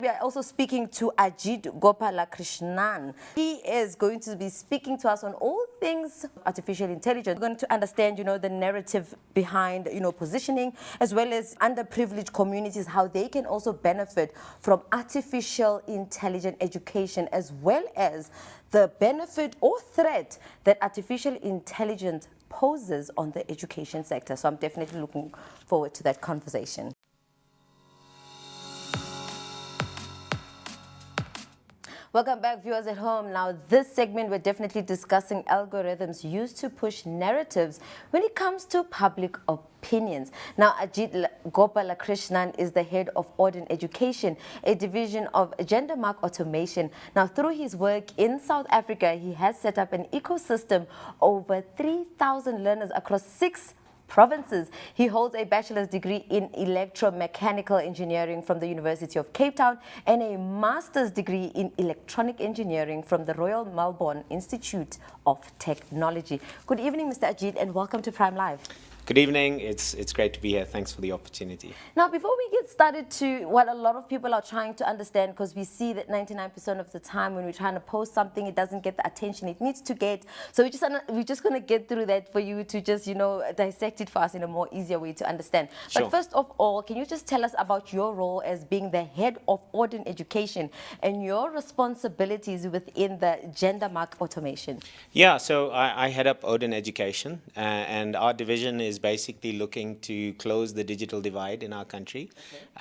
we are also speaking to Ajit Gopalakrishnan. He is going to be speaking to us on all things artificial intelligence. We're going to understand, the narrative behind, positioning, as well as underprivileged communities, how they can also benefit from artificial intelligent education, as well as the benefit or threat that artificial intelligence poses on the education sector. So I'm definitely looking forward to that conversation. Welcome back, viewers at home. Now, this segment, we're definitely discussing algorithms used to push narratives when it comes to public opinions. Now, Ajit Gopalakrishnan is the head of Odin Education, a division of gender mark automation. Now, through his work in South Africa, he has set up an ecosystem over 3,000 learners across 6 provinces. He holds a bachelor's degree in electromechanical engineering from the University of Cape Town and a master's degree in electronic engineering from the Royal Melbourne Institute of Technology. Good evening, Mr. Ajit, and welcome to Prime Live. Good evening. It's great to be here. Thanks for the opportunity. Now, before we get started to what a lot of people are trying to understand, because we see that 99% of the time when we're trying to post something, it doesn't get the attention it needs to get. So we're just going to get through that for you to just, dissect it for us in a more easier way to understand. Sure. But first of all, can you just tell us about your role as being the head of Odin Education and your responsibilities within the gender mark automation? Yeah, so I head up Odin Education, and our division is basically looking to close the digital divide in our country.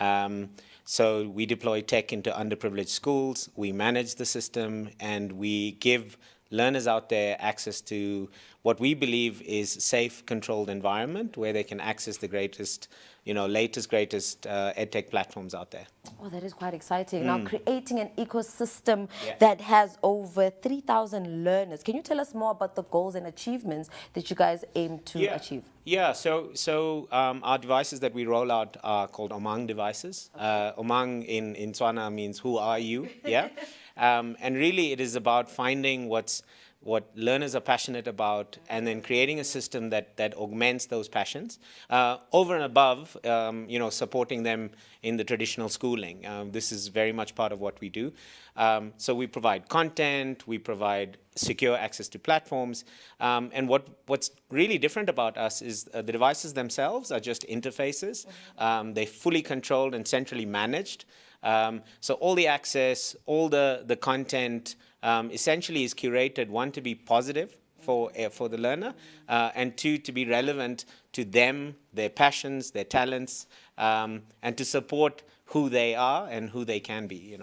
Okay. So we deploy tech into underprivileged schools, we manage the system, and we give learners out there access to what we believe is safe, controlled environment where they can access the greatest, latest, greatest edtech platforms out there. Oh, that is quite exciting. Now, creating an ecosystem that has over 3,000 learners. Can you tell us more about the goals and achievements that you guys aim to achieve? Yeah, so our devices that we roll out are called Omang devices. Okay. Omang in Tswana means who are you, yeah? And really it is about finding what learners are passionate about and then creating a system that augments those passions over and above, supporting them in the traditional schooling. This is very much part of what we do. So we provide content, we provide secure access to platforms, and what's really different about us is the devices themselves are just interfaces. They're fully controlled and centrally managed. So all the access, all the content essentially is curated, one, to be positive for the learner, and two, to be relevant to them, their passions, their talents, and to support who they are and who they can be,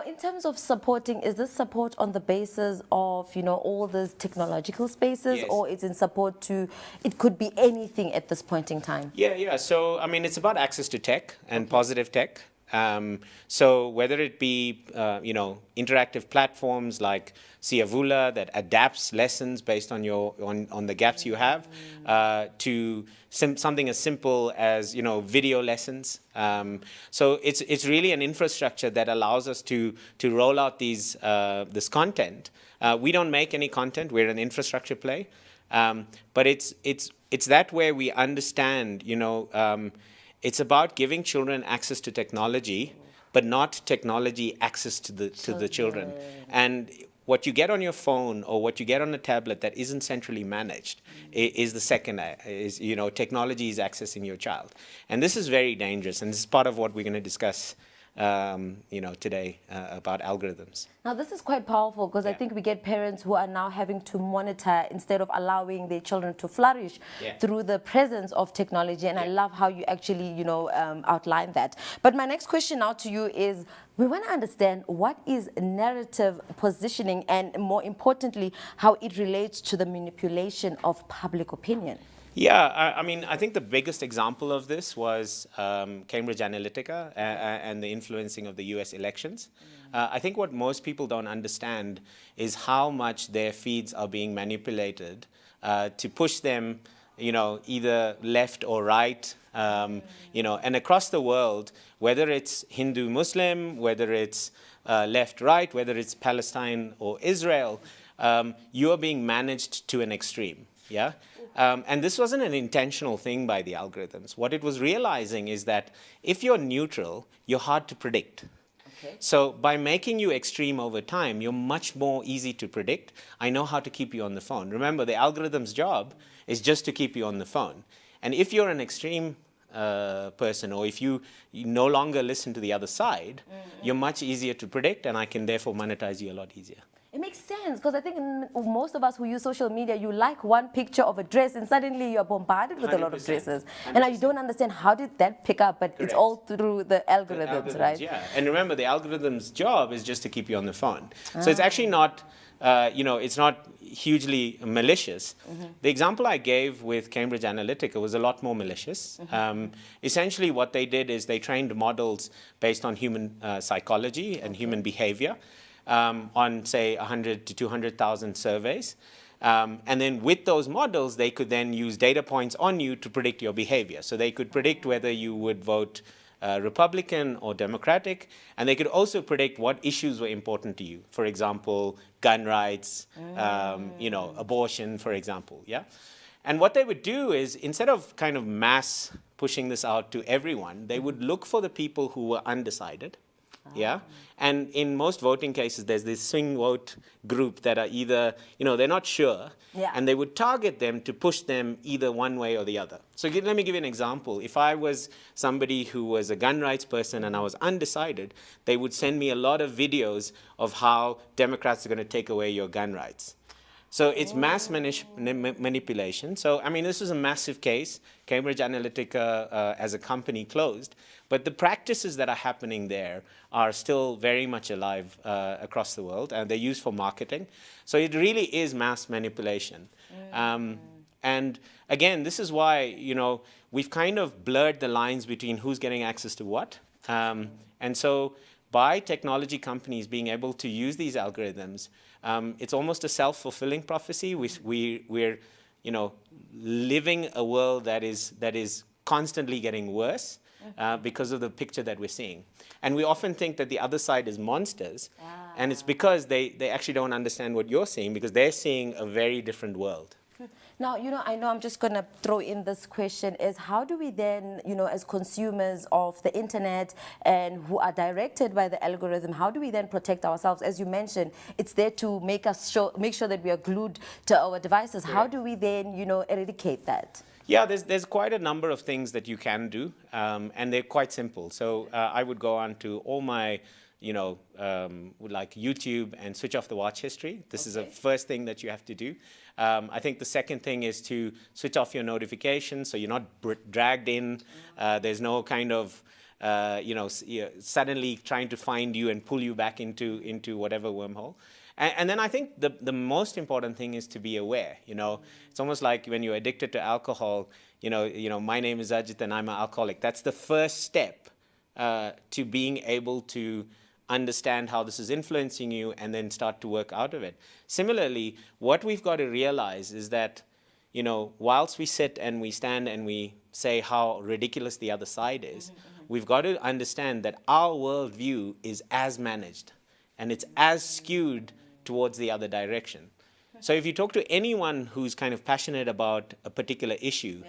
in terms of supporting, is this support on the basis of, all these technological spaces, Yes. or it's in support to, it could be anything at this point in time? Yeah. So, it's about access to tech and positive tech. So whether it be, interactive platforms like Siavula that adapts lessons based on on the gaps you have, to something as simple as, video lessons. So it's really an infrastructure that allows us to roll out this content. We don't make any content. We're an infrastructure play. But it's that way we understand, it's about giving children access to technology, but not technology access to the children. And what you get on your phone or what you get on a tablet that isn't centrally managed is the second, technology is accessing your child. And this is very dangerous, and this is part of what we're going to discuss today about algorithms. Now, this is quite powerful because I think we get parents who are now having to monitor instead of allowing their children to flourish through the presence of technology. And I love how you actually, outline that. But my next question now to you is, we want to understand what is narrative positioning and, more importantly, how it relates to the manipulation of public opinion. Yeah, I think the biggest example of this was Cambridge Analytica and the influencing of the US elections. I think what most people don't understand is how much their feeds are being manipulated to push them, either left or right, and across the world, whether it's Hindu, Muslim, whether it's left, right, whether it's Palestine or Israel, you are being managed to an extreme, yeah? And this wasn't an intentional thing by the algorithms. What it was realizing is that if you're neutral, you're hard to predict. So by making you extreme over time, you're much more easy to predict. I know how to keep you on the phone. Remember, the algorithm's job is just to keep you on the phone. And if you're an extreme person, or if you no longer listen to the other side, you're much easier to predict, and I can therefore monetize you a lot easier. It makes sense, because I think most of us who use social media, you like one picture of a dress and suddenly you're bombarded with a lot of 100%, dresses. And now you don't understand how did that pick up, but it's all through the algorithms, right? Yeah, and remember, the algorithm's job is just to keep you on the phone. So it's actually not, it's not hugely malicious. The example I gave with Cambridge Analytica was a lot more malicious. Essentially, what they did is they trained models based on human psychology and human behavior. On, say, 100 to 200,000 surveys. And then with those models, they could then use data points on you to predict your behavior. So they could predict whether you would vote Republican or Democratic, and they could also predict what issues were important to you. For example, gun rights, abortion, for example, yeah? And what they would do is, instead of kind of mass pushing this out to everyone, they would look for the people who were undecided. Yeah, and in most voting cases, there's this swing vote group that are either, they're not sure, and they would target them to push them either one way or the other. So let me give you an example. If I was somebody who was a gun rights person and I was undecided, they would send me a lot of videos of how Democrats are going to take away your gun rights. So it's mass manipulation. So, I mean, this was a massive case. Cambridge Analytica as a company closed. But the practices that are happening there are still very much alive across the world, and they're used for marketing. So it really is mass manipulation. And again, this is why, we've kind of blurred the lines between who's getting access to what. And so by technology companies being able to use these algorithms, it's almost a self-fulfilling prophecy. We're living a world that is constantly getting worse because of the picture that we're seeing. And we often think that the other side is monsters, and it's because they actually don't understand what you're seeing, because they're seeing a very different world. Now, I know I'm just going to throw in this question is, how do we then, as consumers of the internet and who are directed by the algorithm, how do we then protect ourselves? As you mentioned, it's there to make sure that we are glued to our devices. How do we then, eradicate that? Yeah, there's quite a number of things that you can do, and they're quite simple. So I would go on to all my like YouTube and switch off the watch history. This is the first thing that you have to do. I think the second thing is to switch off your notifications so you're not dragged in. There's no kind of, suddenly trying to find you and pull you back into whatever wormhole. And then I think the most important thing is to be aware. It's almost like when you're addicted to alcohol, my name is Ajit and I'm an alcoholic. That's the first step to being able to understand how this is influencing you and then start to work out of it. Similarly, what we've got to realize is that, whilst we sit and we stand and we say how ridiculous the other side is, we've got to understand that our worldview is as managed and it's as skewed towards the other direction. So if you talk to anyone who's kind of passionate about a particular issue,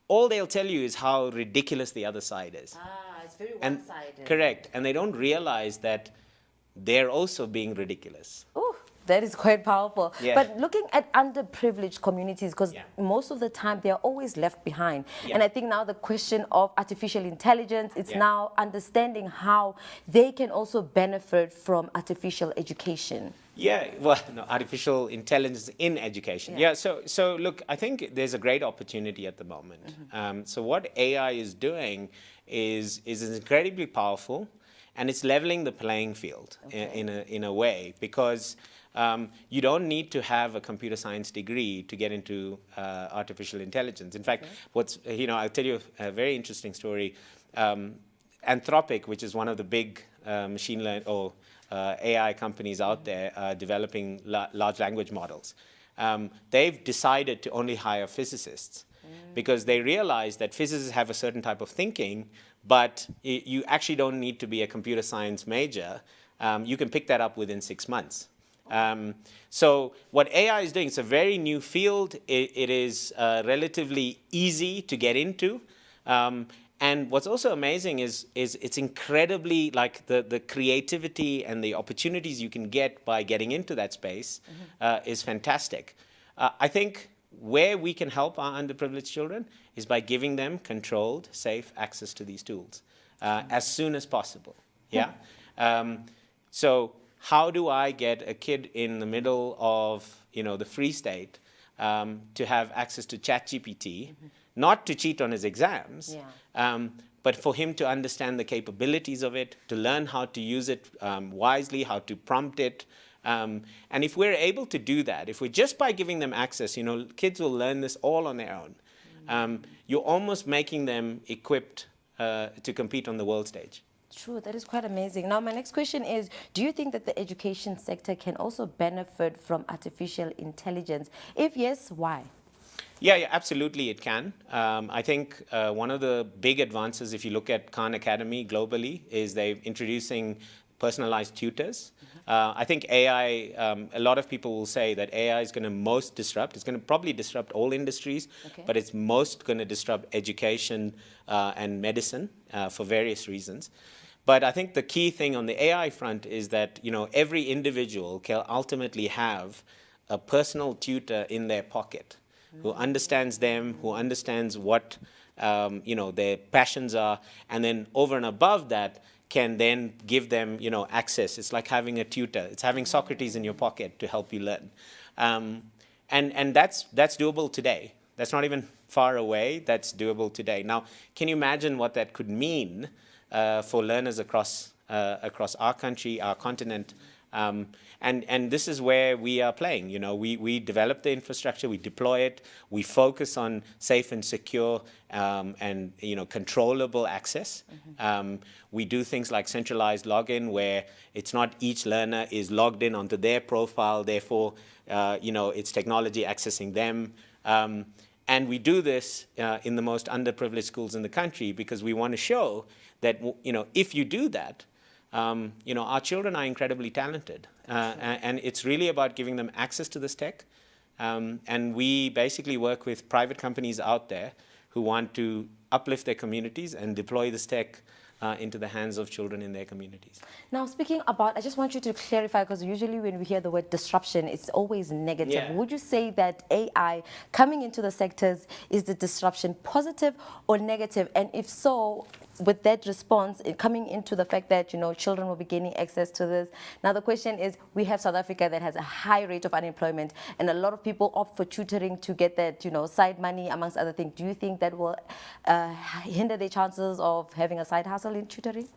all they'll tell you is how ridiculous the other side is. It's very one-sided. Correct. And they don't realize that they're also being ridiculous. Ooh, that is quite powerful. Yeah. But looking at underprivileged communities, because most of the time they're always left behind. And I think now the question of artificial intelligence, it's now understanding how they can also benefit from artificial education. Yeah, well, no, artificial intelligence in education. Yeah, so look, I think there's a great opportunity at the moment. So what AI is doing is incredibly powerful, and it's leveling the playing field in a way, because you don't need to have a computer science degree to get into artificial intelligence. In fact, I'll tell you a very interesting story. Anthropic, which is one of the big machine learning or AI companies out there developing large language models, they've decided to only hire physicists because they realize that physicists have a certain type of thinking, but you actually don't need to be a computer science major. You can pick that up within 6 months. So what AI is doing, it's a very new field. It is relatively easy to get into. And what's also amazing is it's incredibly, like, the creativity and the opportunities you can get by getting into that space is fantastic. I think where we can help our underprivileged children is by giving them controlled, safe access to these tools as soon as possible. Yeah. So how do I get a kid in the middle of, the Free State to have access to ChatGPT, not to cheat on his exams, but for him to understand the capabilities of it, to learn how to use it wisely, how to prompt it. And if we're able to do that, if we're just by giving them access, kids will learn this all on their own. You're almost making them equipped to compete on the world stage. True, that is quite amazing. Now, my next question is, do you think that the education sector can also benefit from artificial intelligence? If yes, why? Yeah, absolutely it can. I think one of the big advances, if you look at Khan Academy globally, is they're introducing personalized tutors. I think AI, a lot of people will say that AI is going to most disrupt. It's going to probably disrupt all industries, but it's most going to disrupt education and medicine for various reasons. But I think the key thing on the AI front is that, every individual can ultimately have a personal tutor in their pocket who understands them, who understands what, their passions are, and then over and above that, can then give them, access. It's like having a tutor. It's having Socrates in your pocket to help you learn. And that's doable today. That's not even far away. That's doable today. Now, can you imagine what that could mean for learners across our country, our continent? And this is where we are playing. We develop the infrastructure, we deploy it, we focus on safe and secure and controllable access. We do things like centralized login, where it's not each learner is logged in onto their profile, therefore it's technology accessing them. And we do this in the most underprivileged schools in the country because we want to show that if you do that, our children are incredibly talented, and it's really about giving them access to this tech. And we basically work with private companies out there who want to uplift their communities and deploy this tech into the hands of children in their communities. Now, speaking about, I just want you to clarify, because usually when we hear the word disruption, it's always negative. Yeah. Would you say that AI coming into the sectors, is the disruption positive or negative? And if so, with that response coming into the fact that children will be gaining access to this. Now the question is, we have South Africa that has a high rate of unemployment, and a lot of people opt for tutoring to get that side money, amongst other things. Do you think that will hinder their chances of having a side hustle in tutoring?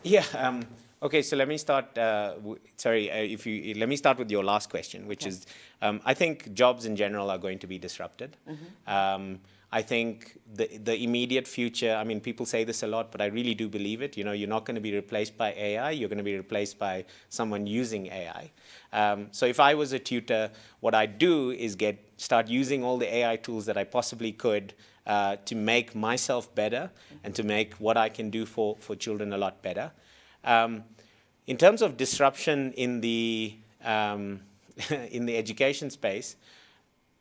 Yeah. Okay, so let me start. Let me start with your last question, which is, I think jobs in general are going to be disrupted. I think the immediate future, people say this a lot, but I really do believe it. You're not going to be replaced by AI. You're going to be replaced by someone using AI. So if I was a tutor, what I'd do is start using all the AI tools that I possibly could to make myself better and to make what I can do for children a lot better. In terms of disruption in the education space,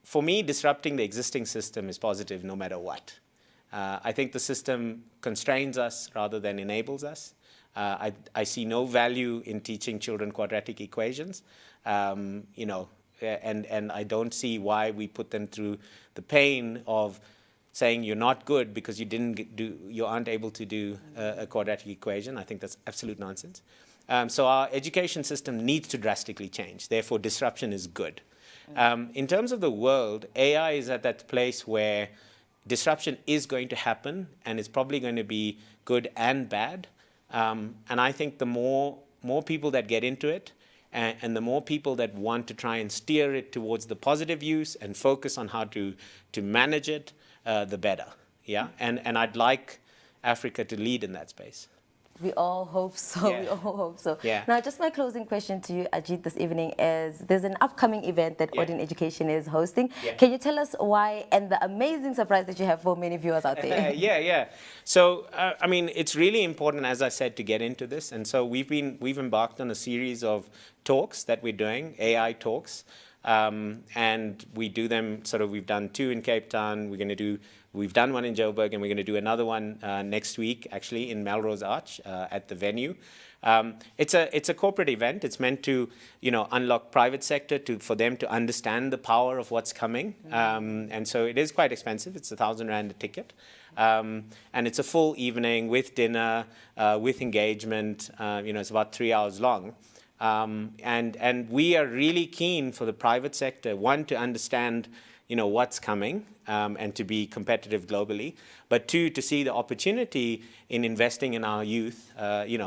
for me, disrupting the existing system is positive no matter what. I think the system constrains us rather than enables us. I see no value in teaching children quadratic equations, and I don't see why we put them through the pain of saying you're not good because you aren't able to do a quadratic equation. I think that's absolute nonsense. So our education system needs to drastically change. Therefore, disruption is good. In terms of the world, AI is at that place where disruption is going to happen, and it's probably going to be good and bad. And I think the more people that get into it, and the more people that want to try and steer it towards the positive use and focus on how to manage it, the better. Yeah, and I'd like Africa to lead in that space. We all hope so. Yeah. We all hope so. Yeah. Now, just my closing question to you, Ajit, this evening is, there's an upcoming event that Odin Education is hosting. Yeah. Can you tell us why and the amazing surprise that you have for many viewers out there? Yeah. So, it's really important, as I said, to get into this. And so we've embarked on a series of talks that we're doing, AI talks. And we do them we've done 2 in Cape Town. We're going to do We've done one in Joburg, and we're going to do another one next week, actually, in Melrose Arch at the venue. It's a corporate event. It's meant to, unlock private sector for them to understand the power of what's coming. And so it is quite expensive. It's 1,000 Rand a ticket. And it's a full evening with dinner, with engagement. It's about 3 hours long. And we are really keen for the private sector, one, to understand what's coming and to be competitive globally, but two, to see the opportunity in investing in our youth,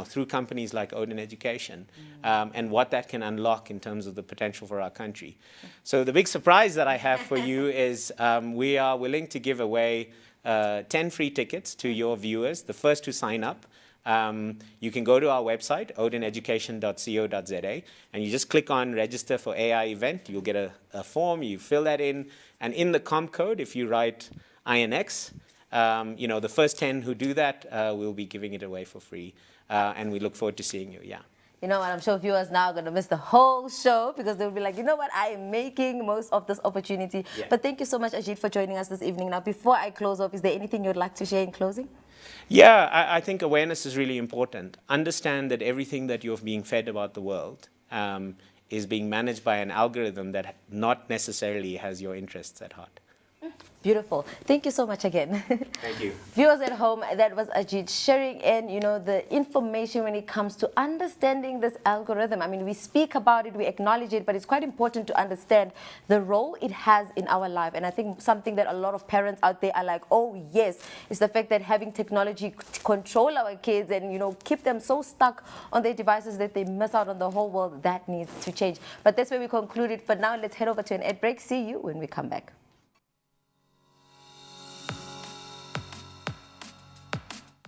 through companies like Odin Education, and what that can unlock in terms of the potential for our country. So the big surprise that I have for you is we are willing to give away 10 free tickets to your viewers, the first to sign up. You can go to our website, odineducation.co.za, and you just click on register for AI event. You'll get a form, you fill that in, and in the comp code, if you write INX, the first 10 who do that, we'll be giving it away for free. And we look forward to seeing you, yeah. You know what, I'm sure viewers now are going to miss the whole show because they'll be like, you know what, I am making most of this opportunity. Yeah. But thank you so much, Ajit, for joining us this evening. Now, before I close off, is there anything you'd like to share in closing? Yeah, I think awareness is really important. Understand that everything that you're being fed about the world is being managed by an algorithm that not necessarily has your interests at heart. Beautiful. Thank you so much again. Thank you. Viewers at home, that was Ajit sharing in, the information when it comes to understanding this algorithm. I mean, we speak about it, we acknowledge it, but it's quite important to understand the role it has in our life. And I think something that a lot of parents out there are like, oh yes, is the fact that having technology control our kids and, keep them so stuck on their devices that they miss out on the whole world. That needs to change. But that's where we conclude it for now. Let's head over to an ad break. See you when we come back.